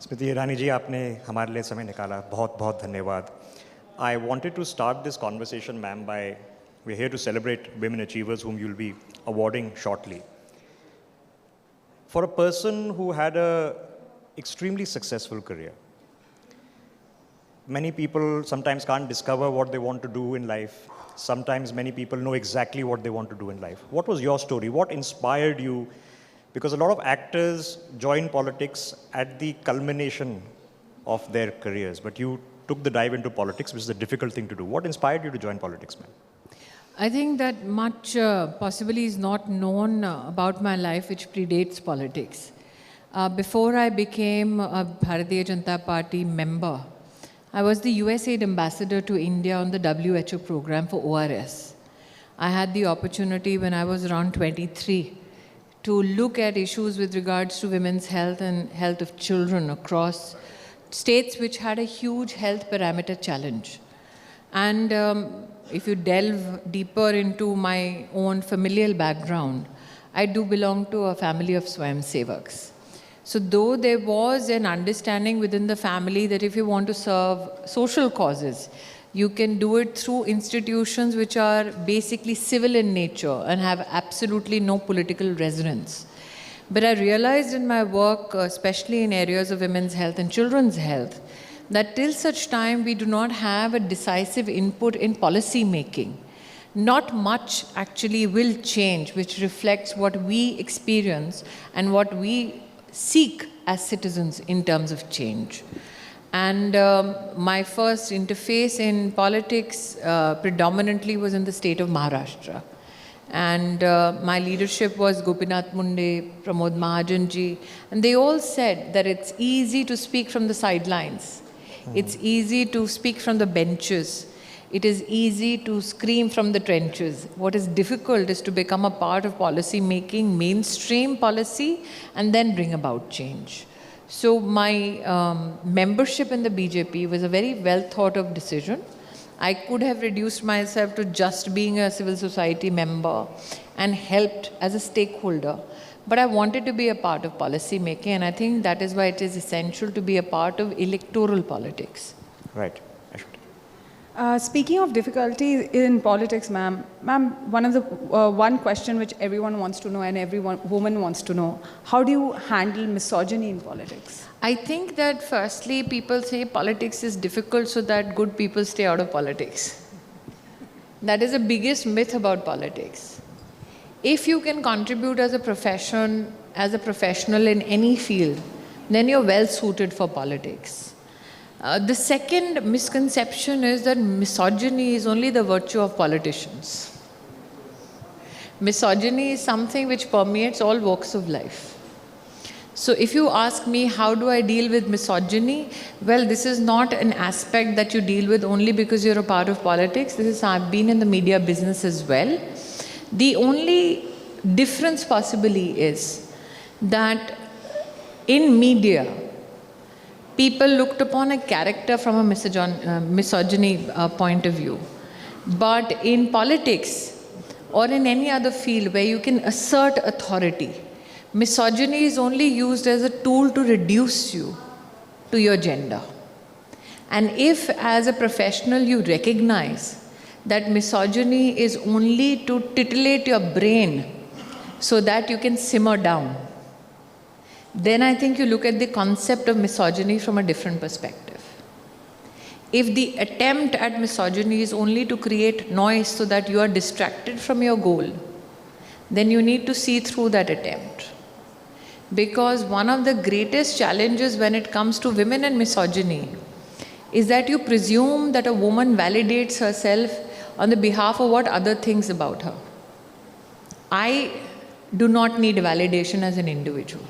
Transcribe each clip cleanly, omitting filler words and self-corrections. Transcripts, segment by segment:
स्मृति ईरानी जी, आपने हमारे लिए समय निकाला, बहुत बहुत धन्यवाद. I wanted to start this conversation, ma'am, by we're here to celebrate women achievers whom you'll be awarding shortly. For a person who had a extremely successful career, many people sometimes can't discover what they want to do in life. Sometimes many people know exactly what they want to do in life. What was your story? What inspired you? Because a lot of actors join politics at the culmination of their careers, but you took the dive into politics, which is a difficult thing to do. What inspired you to join politics, ma'am? I think that much possibly is not known about my life, which predates politics. Before I became a Bharatiya Janata Party member, I was the USAID ambassador to India on the WHO program for ORS. I had the opportunity when I was around 23 to look at issues with regards to women's health and health of children across states which had a huge health parameter challenge. And if you delve deeper into my own familial background, I do belong to a family of Swayamsevaks. So though there was an understanding within the family that if you want to serve social causes, you can do it through institutions which are basically civil in nature and have absolutely no political resonance. But I realized in my work, especially in areas of women's health and children's health, that till such time we do not have a decisive input in policy making, not much actually will change which reflects what we experience and what we seek as citizens in terms of change. And my first interface in politics predominantly was in the state of Maharashtra. And my leadership was Gopinath Munde, Pramod Mahajanji, and they all said that it's easy to speak from the sidelines. It's easy to speak from the benches. It is easy to scream from the trenches. What is difficult is to become a part of policy making, mainstream policy, and then bring about change. So my membership in the BJP was a very well thought of decision. I could have reduced myself to just being a civil society member and helped as a stakeholder. But I wanted to be a part of policy making, and I think that is why it is essential to be a part of electoral politics. Right. Speaking of difficulty in politics, ma'am, one question which everyone wants to know and every woman wants to know, how do you handle misogyny in politics? I think that firstly, people say politics is difficult so that good people stay out of politics. That is the biggest myth about politics. If you can contribute as a profession, as a professional in any field, then you're well suited for politics. The second misconception is that misogyny is only the virtue of politicians. Misogyny is something which permeates all walks of life. So if you ask me, how do I deal with misogyny? Well, this is not an aspect that you deal with only because you're a part of politics. I've been in the media business as well. The only difference possibly is that in media, people looked upon a character from a misogyny point of view. But in politics or in any other field where you can assert authority, misogyny is only used as a tool to reduce you to your gender. And if as a professional you recognize that misogyny is only to titillate your brain so that you can simmer down, then I think you look at the concept of misogyny from a different perspective. If the attempt at misogyny is only to create noise so that you are distracted from your goal, then you need to see through that attempt. Because one of the greatest challenges when it comes to women and misogyny is that you presume that a woman validates herself on the behalf of what other thinks about her. I do not need validation as an individual.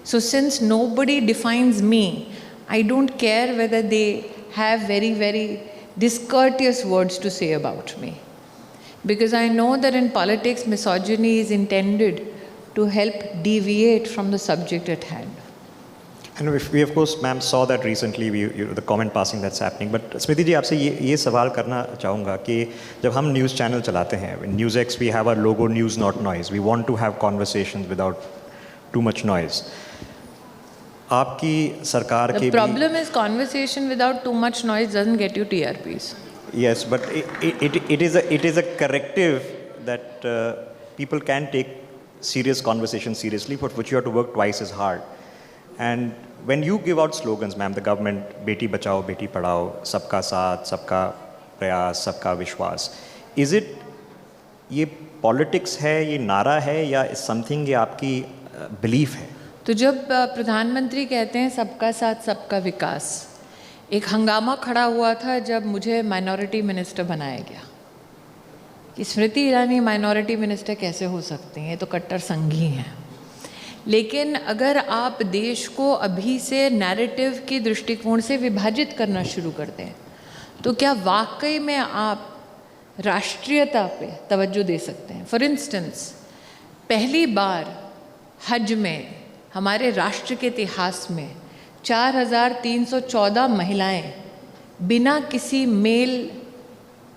So since nobody defines me, I don't care whether they have very, very discourteous words to say about me. Because I know that in politics, misogyny is intended to help deviate from the subject at hand. And we of course, ma'am, saw that recently, the comment passing that's happening. But Smriti ji, आपसे ये सवाल करना चाहूँगा कि जब हम news channel चलाते हैं, in NewsX we have our logo, News Not Noise. We want to have conversations without too much noise. आपकी सरकार के The भी problem is conversation without too much noise doesn't get you TRPs. yes, but it is a corrective that people can take serious conversation seriously, for which you have to work twice as hard. And when you give out slogans, ma'am, the government, Beti Bachao, Beti Padhao, Sabka Saath, Sabka Prayas, Sabka Vishwas, is it ये politics है, ये नारा है, या something ये आपकी belief है? तो जब प्रधानमंत्री कहते हैं सबका साथ सबका विकास, एक हंगामा खड़ा हुआ था जब मुझे माइनॉरिटी मिनिस्टर बनाया गया कि स्मृति ईरानी माइनॉरिटी मिनिस्टर कैसे हो सकती हैं, ये तो कट्टर संघी हैं। लेकिन अगर आप देश को अभी से नैरेटिव के दृष्टिकोण से विभाजित करना शुरू करते हैं तो क्या वाकई में आप राष्ट्रीयता पे तवज्जो दे सकते हैं? फॉर इंस्टेंस, पहली बार हज में हमारे राष्ट्र के इतिहास में 4,314 महिलाएं बिना किसी मेल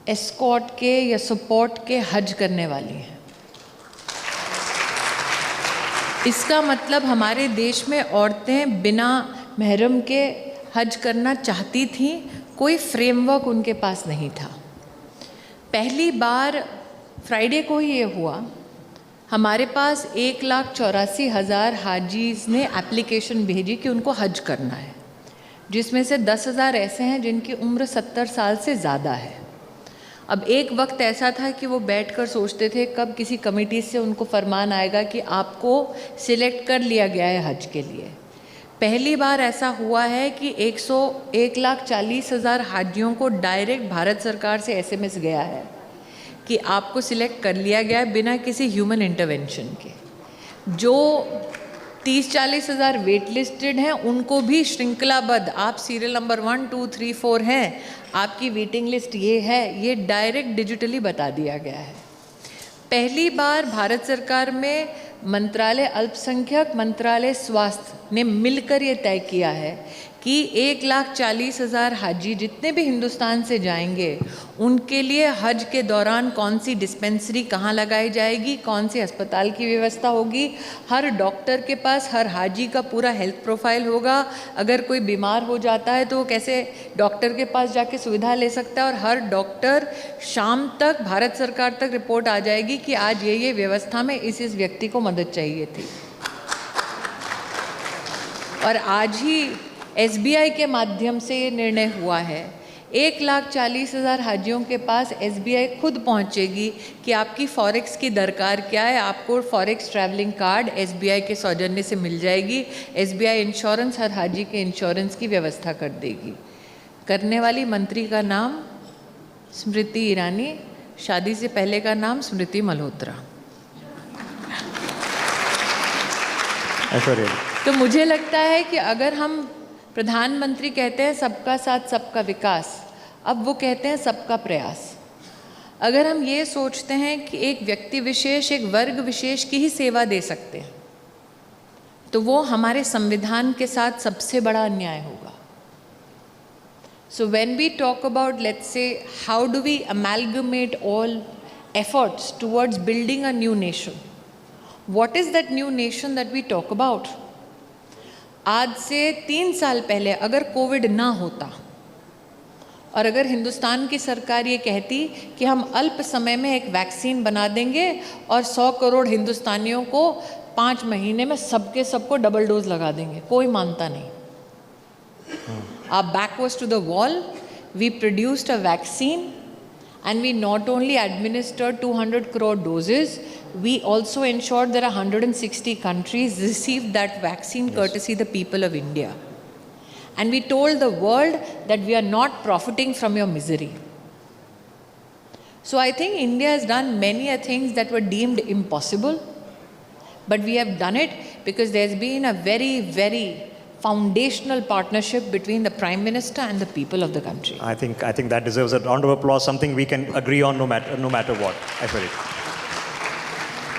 एस्कॉर्ट के या सपोर्ट के हज करने वाली हैं। इसका मतलब हमारे देश में औरतें बिना महरम के हज करना चाहती थीं, कोई फ्रेमवर्क उनके पास नहीं था। पहली बार फ्राइडे को ही ये हुआ, हमारे पास 1,84,000 हाजीज़ ने एप्लीकेशन भेजी कि उनको हज करना है, जिसमें से 10,000 ऐसे हैं जिनकी उम्र 70 साल से ज़्यादा है। अब एक वक्त ऐसा था कि वो बैठकर सोचते थे कब किसी कमेटी से उनको फरमान आएगा कि आपको सिलेक्ट कर लिया गया है हज के लिए। पहली बार ऐसा हुआ है कि 1,40,000 हाजियों को डायरेक्ट भारत सरकार से SMS गया है कि आपको सिलेक्ट कर लिया गया है बिना किसी ह्यूमन इंटरवेंशन के। जो 30-40,000 वेट लिस्टेड हैं उनको भी श्रृंखलाबद्ध, आप सीरियल नंबर 1, 2, 3, 4 हैं, आपकी वेटिंग लिस्ट ये है, ये डायरेक्ट डिजिटली बता दिया गया है। पहली बार भारत सरकार में मंत्रालय अल्पसंख्यक, मंत्रालय स्वास्थ्य ने मिलकर ये तय किया है कि 1,40,000 हाजी जितने भी हिंदुस्तान से जाएंगे उनके लिए हज के दौरान कौन सी डिस्पेंसरी कहाँ लगाई जाएगी, कौन से अस्पताल की व्यवस्था होगी, हर डॉक्टर के पास हर हाजी का पूरा हेल्थ प्रोफाइल होगा, अगर कोई बीमार हो जाता है तो वो कैसे डॉक्टर के पास जाके सुविधा ले सकता है, और हर डॉक्टर शाम तक भारत सरकार तक रिपोर्ट आ जाएगी कि आज ये व्यवस्था में इस व्यक्ति को मदद चाहिए थी। और आज ही SBI के माध्यम से ये निर्णय हुआ है, 1,40,000 हाजियों के पास SBI खुद पहुंचेगी कि आपकी फॉरेक्स की दरकार क्या है, आपको फॉरेक्स ट्रैवलिंग कार्ड SBI के सौजन्य से मिल जाएगी। SBI इंश्योरेंस हर हाजी के इंश्योरेंस की व्यवस्था कर देगी। करने वाली मंत्री का नाम स्मृति ईरानी, शादी से पहले का नाम स्मृति मल्होत्रा। तो मुझे लगता है कि अगर हम प्रधानमंत्री कहते हैं सबका साथ सबका विकास, अब वो कहते हैं सबका प्रयास। अगर हम ये सोचते हैं कि एक व्यक्ति विशेष, एक वर्ग विशेष की ही सेवा दे सकते हैं, तो वो हमारे संविधान के साथ सबसे बड़ा अन्याय होगा। So when we talk about, let's say, how do we amalgamate all efforts towards building a new nation? What is that new nation that we talk about? आज से 3 साल पहले अगर कोविड ना होता और अगर हिंदुस्तान की सरकार ये कहती कि हम अल्प समय में एक वैक्सीन बना देंगे और 100 करोड़ हिंदुस्तानियों को 5 महीने में सबको डबल डोज लगा देंगे, कोई मानता नहीं। Our back was to the wall. We produced a vaccine and we not only administered 200 crore doses, we also ensured that 160 countries received that vaccine courtesy the people of India. And we told the world that we are not profiting from your misery. So I think India has done many things that were deemed impossible, but we have done it because there's been a very, very foundational partnership between the Prime Minister and the people of the country. I think that deserves a round of applause, something we can agree on no matter what.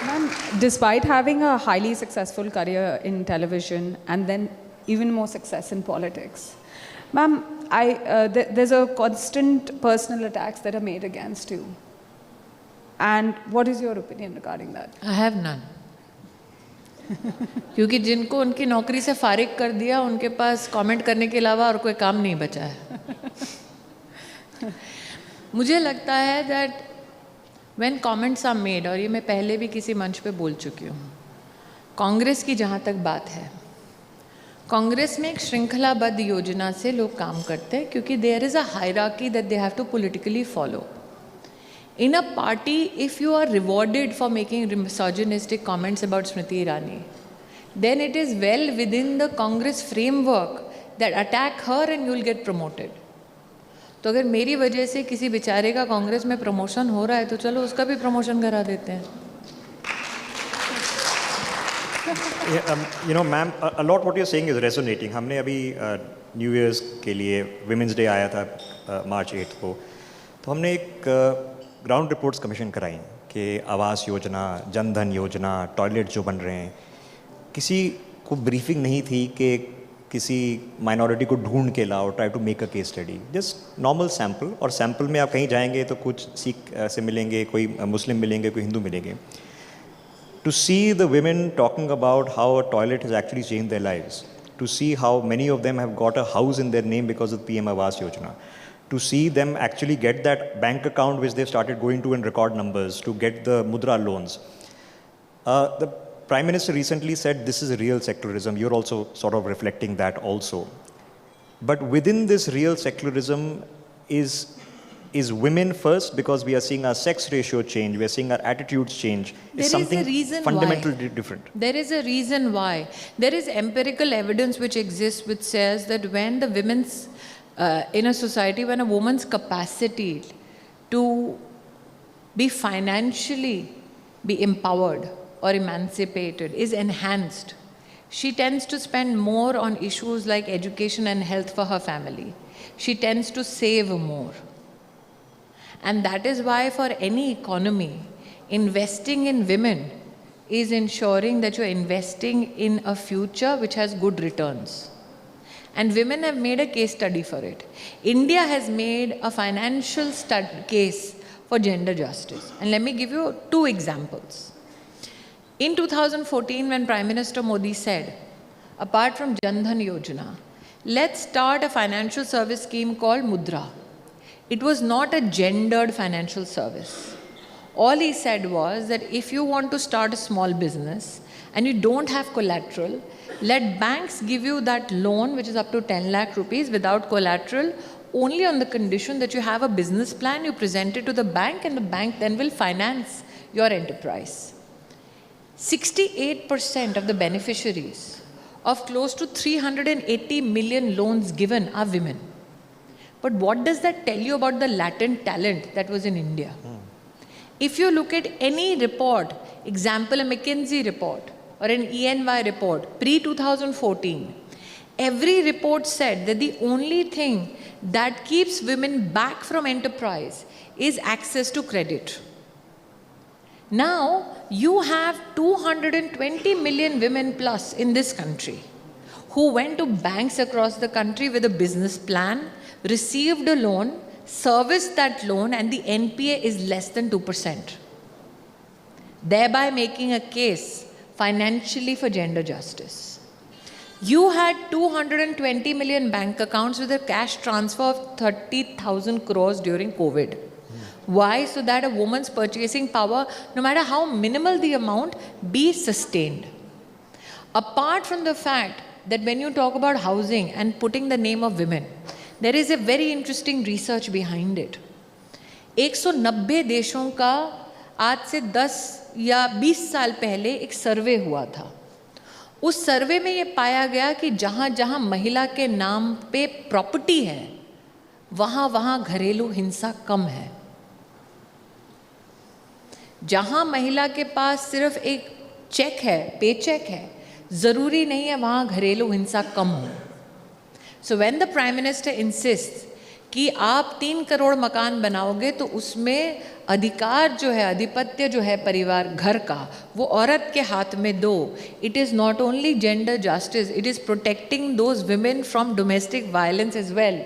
Ma'am, despite having a highly successful career in television and then even more success in politics, ma'am, there's a constant personal attacks that are made against you. And what is your opinion regarding that? I have none. क्योंकि जिनको उनकी नौकरी से फारिग कर दिया, उनके पास comment करने के अलावा और कोई काम नहीं बचा है. मुझे लगता है that when comments are made, और ये मैं पहले भी किसी मंच पे बोल चुकी हूँ, कांग्रेस की जहाँ तक बात है, कांग्रेस में एक श्रृंखलाबद्ध योजना से लोग काम करते हैं, क्योंकि there is a hierarchy that they have to politically follow. In a party, if you are rewarded for making misogynistic comments about Smriti Irani, then it is well within the Congress framework that attack her and you will get promoted. तो अगर मेरी वजह से किसी बेचारे का कांग्रेस में promotion हो रहा है, तो चलो उसका भी प्रमोशन करा देते हैं. You know, ma'am, a lot what you're saying is resonating. हमने अभी न्यू ईयर्स के लिए विमेंस डे आया था मार्च 8 को, तो हमने एक ग्राउंड रिपोर्ट्स कमीशन कराई कि आवास योजना, जनधन योजना, टॉयलेट जो बन रहे हैं, किसी को ब्रीफिंग नहीं थी कि किसी माइनॉरिटी को ढूंढ के लाओ, try to make a case study. Just normal sample, और सैम्पल में आप कहीं जाएंगे तो कुछ सिख से मिलेंगे, कोई मुस्लिम मिलेंगे, कोई हिंदू मिलेंगे. To see the women talking about how a toilet has actually changed their lives, to see how many of them have got a house in their name because of PM Awas Yojana, to see them actually get that bank account which they've started going to in record numbers, to get the Mudra loans. The Prime Minister recently said this is real secularism. You're also sort of reflecting that also. But within this real secularism is women first, because we are seeing our sex ratio change, we are seeing our attitudes change. There is something a reason fundamentally different. There is a reason why. There is empirical evidence which exists which says that when the women's, in a society, when a woman's capacity to be financially be empowered or emancipated is enhanced, she tends to spend more on issues like education and health for her family. She tends to save more. And that is why for any economy, investing in women is ensuring that you're investing in a future which has good returns. And women have made a case study for it. India has made a financial case for gender justice. And let me give you 2 examples. In 2014, when Prime Minister Modi said, apart from Jandhan Yojana, let's start a financial service scheme called Mudra. It was not a gendered financial service. All he said was that if you want to start a small business and you don't have collateral, let banks give you that loan, which is up to 10 lakh rupees without collateral, only on the condition that you have a business plan, you present it to the bank, and the bank then will finance your enterprise. 68% of the beneficiaries of close to 380 million loans given are women. But what does that tell you about the latent talent that was in India? If you look at any report, example a McKinsey report or an EY report, pre-2014, every report said that the only thing that keeps women back from enterprise is access to credit. Now, you have 220 million women plus in this country who went to banks across the country with a business plan, received a loan, serviced that loan, and the NPA is less than 2%. Thereby making a case financially for gender justice. You had 220 million bank accounts with a cash transfer of 30,000 crores during COVID. Why? So that a woman's purchasing power, no matter how minimal the amount, be sustained. Apart from the fact that when you talk about housing and putting the name of women, there is a very interesting research behind it. 190 देशों का आज से 10 या 20 साल पहले एक सर्वे हुआ था. उस सर्वे में ये पाया गया कि जहाँ जहाँ महिला के नाम पे प्रॉपर्टी है, वहाँ वहाँ घरेलू हिंसा कम है. जहाँ महिला के पास सिर्फ एक चेक है, पे चेक है, ज़रूरी नहीं है वहाँ घरेलू हिंसा कम हो. So when the Prime Minister insists कि आप 3 करोड़ मकान बनाओगे तो उसमें अधिकार जो है, आधिपत्य जो है परिवार घर का, वो औरत के हाथ में दो. It is not only gender justice, it is protecting those women from domestic violence as well.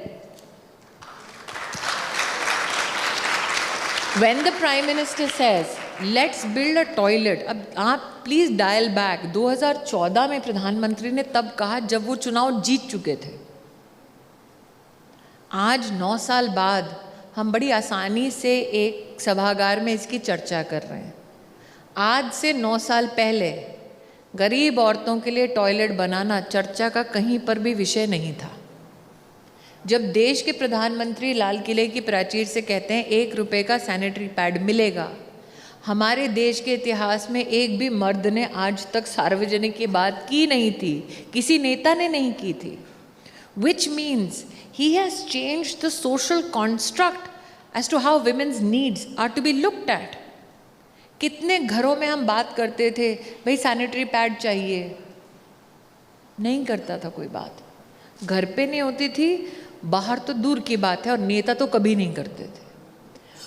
When the Prime Minister says let's build a toilet. अब आप प्लीज डायल बैक, 2014 में प्रधानमंत्री ने तब कहा जब वो चुनाव जीत चुके थे। आज 9 साल बाद हम बड़ी आसानी से एक सभागार में इसकी चर्चा कर रहे हैं। आज से 9 साल पहले गरीब औरतों के लिए टॉयलेट बनाना चर्चा का कहीं पर भी विषय नहीं था। जब देश के प्रधानमंत्री लाल किले की प्राचीर से कहते हैं 1 रुपए का सैनिटरी पैड मिलेगा, हमारे देश के इतिहास में एक भी मर्द ने आज तक सार्वजनिक ये बात की नहीं थी, किसी नेता ने नहीं की थी। Which means he has changed the social construct as to how women's needs are to be looked at. कितने घरों में हम बात करते थे भाई सैनिटरी पैड चाहिए, नहीं करता था कोई बात, घर पे नहीं होती थी, बाहर तो दूर की बात है, और नेता तो कभी नहीं करते थे।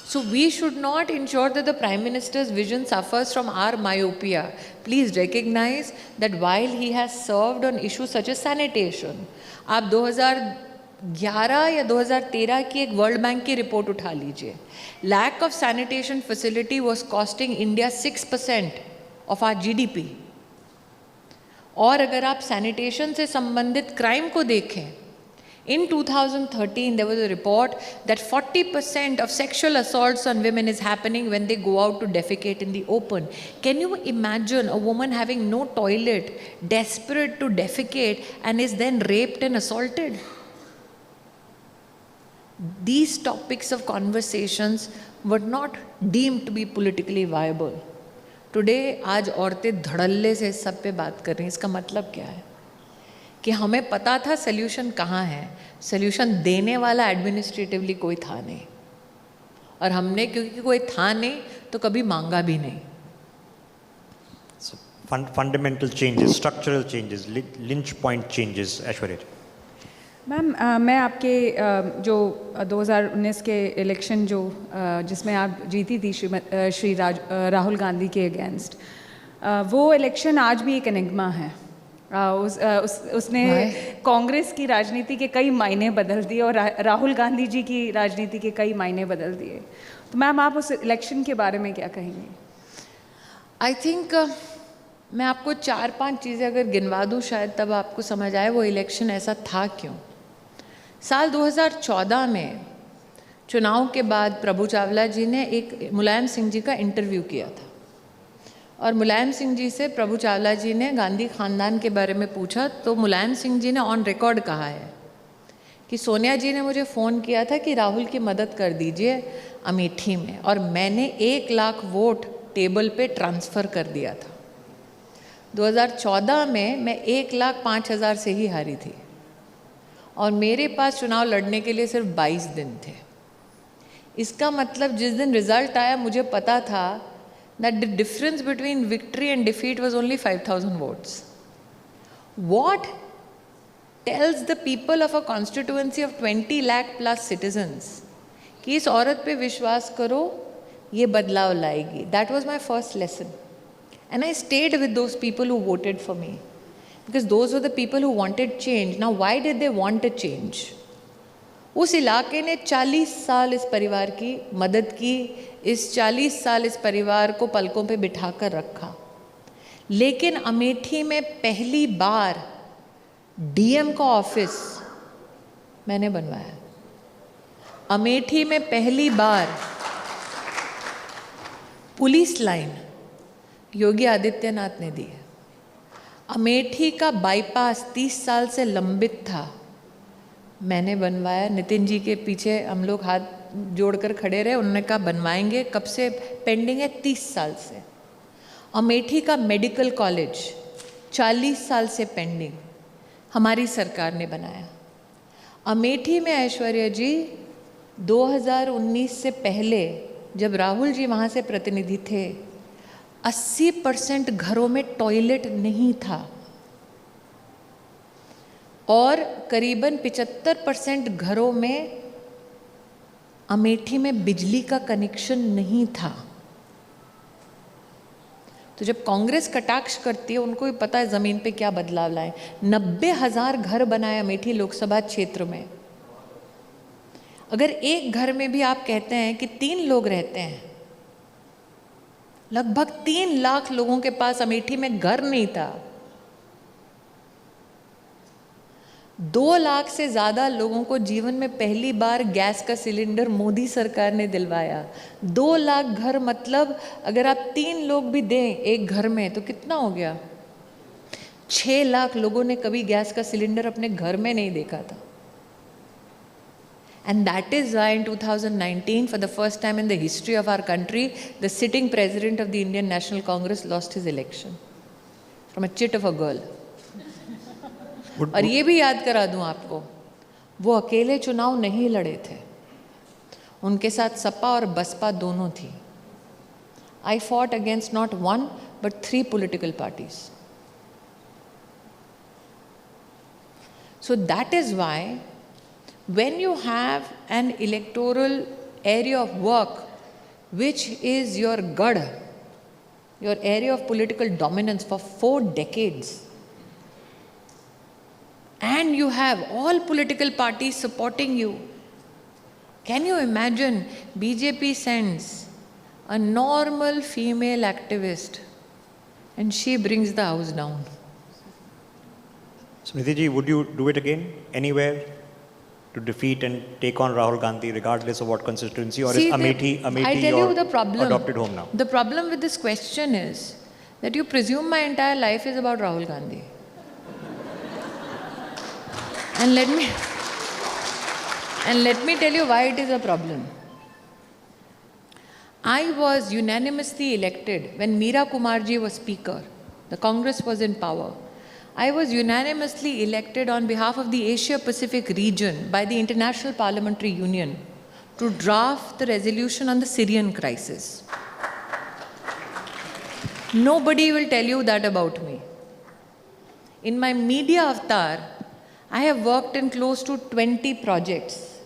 So we should not ensure that the Prime Minister's vision suffers from our myopia. Please recognize that while he has served on issues such as sanitation, आप 2011 या 2013 की एक वर्ल्ड बैंक की रिपोर्ट उठा लीजिए, lack of sanitation facility was costing India 6% of our GDP। और अगर आप सैनिटेशन से संबंधित क्राइम को देखें, in 2013 there was a report that 40% of sexual assaults on women is happening when they go out to defecate in the open. Can you imagine a woman having no toilet, desperate to defecate, and is then raped and assaulted? These topics of conversations were not deemed to be politically viable. Today आज औरतें धड़ल्ले से इस सब पे बात कर रही हैं। इसका मतलब क्या है कि हमें पता था सल्यूशन कहाँ है, सल्यूशन देने वाला एडमिनिस्ट्रेटिवली कोई था नहीं, और हमने क्योंकि कोई था नहीं तो कभी मांगा भी नहीं। So, fundamental changes, structural changes, lynch point changes, Aishwarya ji. Ma'am मैं आपके जो 2019 के इलेक्शन जो जिसमें आप जीती थी श्री राहुल गांधी के अगेंस्ट, वो इलेक्शन आज भी एक एनिग्मा है। उसने कांग्रेस की राजनीति के कई मायने बदल दिए और राहुल गांधी जी की राजनीति के कई मायने बदल दिए। तो मैम आप उस इलेक्शन के बारे में क्या कहेंगे? आई थिंक मैं आपको 4-5 चीज़ें अगर गिनवा दूँ शायद तब आपको समझ आए वो इलेक्शन ऐसा था क्यों। साल 2014 में चुनाव के बाद प्रभु चावला जी ने एक मुलायम सिंह जी का इंटरव्यू किया था, और मुलायम सिंह जी से प्रभु चावला जी ने गांधी खानदान के बारे में पूछा, तो मुलायम सिंह जी ने ऑन रिकॉर्ड कहा है कि सोनिया जी ने मुझे फ़ोन किया था कि राहुल की मदद कर दीजिए अमेठी में, और मैंने 1 लाख वोट टेबल पे ट्रांसफ़र कर दिया था। 2014 में मैं 1,05,000 से ही हारी थी, और मेरे पास चुनाव लड़ने के लिए सिर्फ 22 दिन थे। इसका मतलब जिस दिन रिज़ल्ट आया मुझे पता था that the difference between victory and defeat was only 5,000 votes. What tells the people of a constituency of 20 lakh plus citizens कि इस औरत पे विश्वास करो, ये बदलाव लाएगी? That was my first lesson. And I stayed with those people who voted for me, because those were the people who wanted change. Now, why did they want a change? उस इलाके ने 40 साल इस परिवार की मदद की, इस 40 साल इस परिवार को पलकों पे बिठाकर रखा, लेकिन अमेठी में पहली बार DM का ऑफिस मैंने बनवाया। अमेठी में पहली बार पुलिस लाइन योगी आदित्यनाथ ने दी है। अमेठी का बाईपास 30 साल से लंबित था, मैंने बनवाया। नितिन जी के पीछे हम लोग हाथ जोड़कर खड़े रहे, उन्होंने कहा बनवाएंगे। कब से पेंडिंग है? 30 साल से। अमेठी का मेडिकल कॉलेज 40 साल से पेंडिंग, हमारी सरकार ने बनाया। अमेठी में ऐश्वर्या जी 2019 से पहले जब राहुल जी वहाँ से प्रतिनिधि थे, 80% घरों में टॉयलेट नहीं था, और करीबन 75% घरों में अमेठी में बिजली का कनेक्शन नहीं था। तो जब कांग्रेस कटाक्ष करती है, उनको भी पता है ज़मीन पे क्या बदलाव लाए। 90,000 घर बनाए अमेठी लोकसभा क्षेत्र में। अगर एक घर में भी आप कहते हैं कि 3 लोग रहते हैं, लगभग 3 लाख लोगों के पास अमेठी में घर नहीं था। 2 लाख से ज़्यादा लोगों को जीवन में पहली बार गैस का सिलेंडर मोदी सरकार ने दिलवाया। 2 लाख घर मतलब अगर आप 3 लोग भी दें एक घर में तो कितना हो गया? 6 लाख लोगों ने कभी गैस का सिलेंडर अपने घर में नहीं देखा था। And that is why in 2019, for the first time in the history of our country, the sitting president of the Indian National Congress lost his election from a chit of a girl. और ये भी याद करा दूं आपको, वो अकेले चुनाव नहीं लड़े थे, उनके साथ सपा और बसपा दोनों थी। I fought against not 1 but 3 political parties. So that is why when you have an electoral area of work which is your gad, your area of political dominance for 4 decades, and you have all political parties supporting you, can you imagine BJP sends a normal female activist and she brings the house down? Smriti ji, would you do it again anywhere to defeat and take on Rahul Gandhi regardless of what constituency, or See, is Amethi I tell your you the problem. adopted home now? The problem with this question is that you presume my entire life is about Rahul Gandhi. And let me tell you why it is a problem. I was unanimously elected when Meera Kumarji was speaker. The Congress was in power. I was unanimously elected on behalf of the Asia Pacific region by the International Parliamentary Union to draft the resolution on the Syrian crisis. Nobody will tell you that about me. In my media avatar, I have worked in close to 20 projects,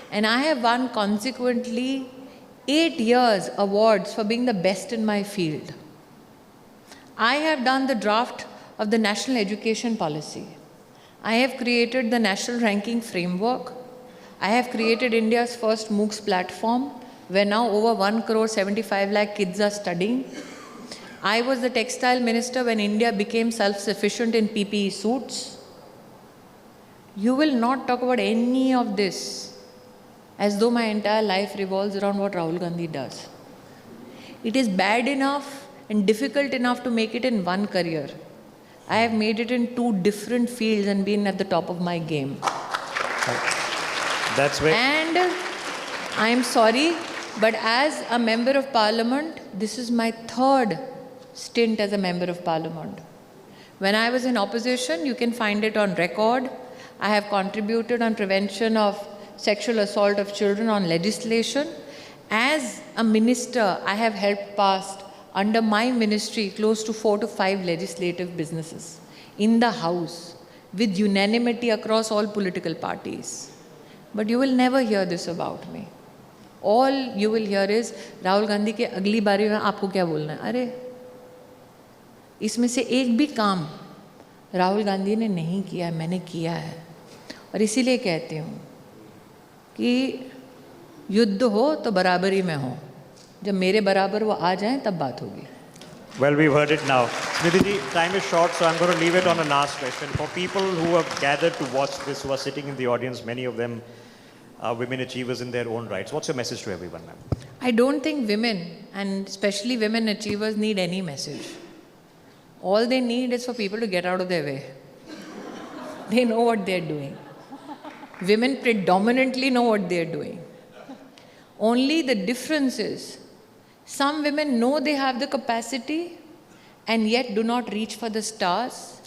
and I have won consequently 8 years awards for being the best in my field. I have done the draft of the National Education Policy. I have created the National Ranking Framework. I have created India's first MOOCs platform, where now over 1.75 crore kids are studying. I was the textile minister when India became self-sufficient in PPE suits. You will not talk about any of this as though my entire life revolves around what Rahul Gandhi does. It is bad enough and difficult enough to make it in one career. I have made it in 2 different fields and been at the top of my game. That's where. And I am sorry, but as a member of parliament, this is my 3rd stint as a member of parliament. When I was in opposition, you can find it on record, I have contributed on prevention of sexual assault of children on legislation. As a minister, I have helped pass under my ministry close to 4 to 5 legislative businesses in the House with unanimity across all political parties. But you will never hear this about me. All you will hear is Rahul Gandhi के अगली बारी में आपको क्या बोलना है? अरे इसमें से एक भी काम राहुल गांधी ने नहीं किया, मैंने किया है। और इसीलिए कहती हूँ कि युद्ध हो तो बराबरी में हो, जब मेरे बराबर वो आ जाएं तब बात होगी। Well, we've heard it now. Smriti ji, time is short, so I'm going to leave it on a last question. For people who have gathered to watch this, who are sitting in the audience, many of them are women achievers in their own rights. What's your message to everyone, ma'am? I don't think women, and especially women achievers, need any message. All they need is for people to get out of their way. They know what they're doing. Women predominantly know what they're doing. Only the difference is, some women know they have the capacity and yet do not reach for the stars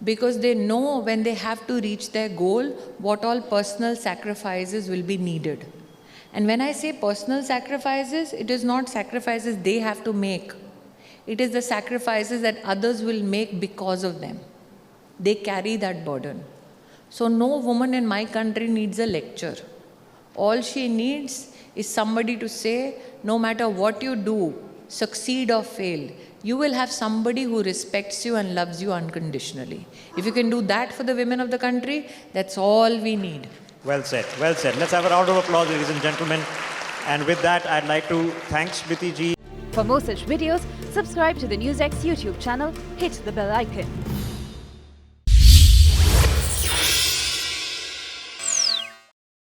because they know when they have to reach their goal, what all personal sacrifices will be needed. And when I say personal sacrifices, it is not sacrifices they have to make. It is the sacrifices that others will make because of them. They carry that burden. So no woman in my country needs a lecture. All she needs is somebody to say, no matter what you do, succeed or fail, you will have somebody who respects you and loves you unconditionally. If you can do that for the women of the country, that's all we need. Well said, well said. Let's have a round of applause, ladies and gentlemen. And with that, I'd like to thank Smriti ji. For more such videos, Subscribe to the NewsX YouTube channel, hit the bell icon.